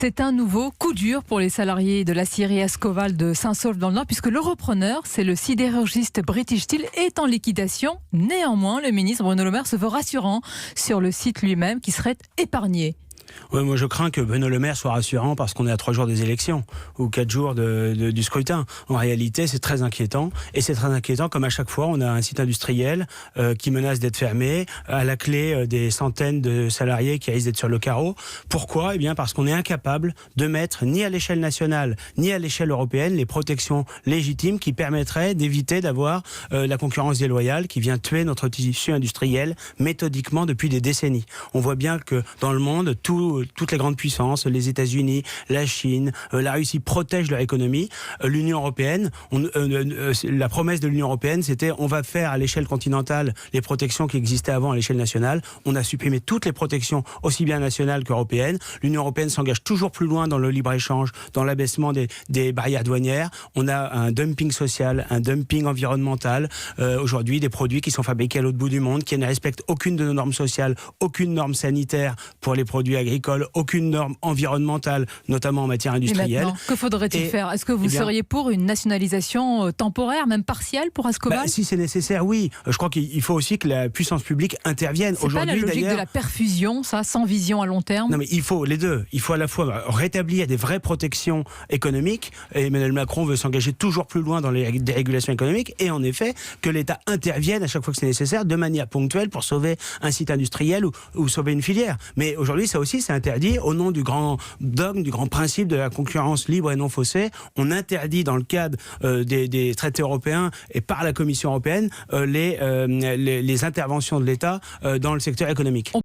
C'est un nouveau coup dur pour les salariés de l'aciérie Ascoval de Saint-Saulve dans le Nord, puisque le repreneur, c'est le sidérurgiste British Steel, est en liquidation. Néanmoins, le ministre Bruno Le Maire se veut rassurant sur le site lui-même qui serait épargné. Ouais, moi je crains que Bruno Le Maire soit rassurant parce qu'on est à 3 jours des élections ou 4 jours du scrutin. En réalité, c'est très inquiétant. Et c'est très inquiétant comme à chaque fois, on a un site industriel qui menace d'être fermé, à la clé des centaines de salariés qui risquent d'être sur le carreau. Pourquoi ? Eh bien parce qu'on est incapable de mettre ni à l'échelle nationale ni à l'échelle européenne les protections légitimes qui permettraient d'éviter d'avoir la concurrence déloyale qui vient tuer notre tissu industriel méthodiquement depuis des décennies. On voit bien que dans le monde, toutes les grandes puissances, les États-Unis, la Chine, la Russie protègent leur économie. L'Union européenne, la promesse de l'Union européenne, c'était on va faire à l'échelle continentale les protections qui existaient avant à l'échelle nationale. On a supprimé toutes les protections, aussi bien nationales qu'européennes. L'Union européenne s'engage toujours plus loin dans le libre-échange, dans l'abaissement des barrières douanières. On a un dumping social, un dumping environnemental. Aujourd'hui, des produits qui sont fabriqués à l'autre bout du monde, qui ne respectent aucune de nos normes sociales, aucune norme sanitaire pour les produits agricoles, aucune norme environnementale, notamment en matière industrielle. Et maintenant, que faudrait-il faire ? Est-ce que vous seriez pour une nationalisation temporaire, même partielle pour Ascoval ? Si c'est nécessaire, oui. Je crois qu'il faut aussi que la puissance publique intervienne. C'est pas la logique de la perfusion, ça, sans vision à long terme ? Non, mais il faut les deux. Il faut à la fois rétablir des vraies protections économiques. Et Emmanuel Macron veut s'engager toujours plus loin dans les dérégulations économiques. Et en effet, que l'État intervienne à chaque fois que c'est nécessaire, de manière ponctuelle, pour sauver un site industriel ou sauver une filière. Mais aujourd'hui, ça aussi, c'est interdit au nom du grand dogme, du grand principe de la concurrence libre et non faussée. On interdit dans le cadre des traités européens et par la Commission européenne les interventions de l'État dans le secteur économique.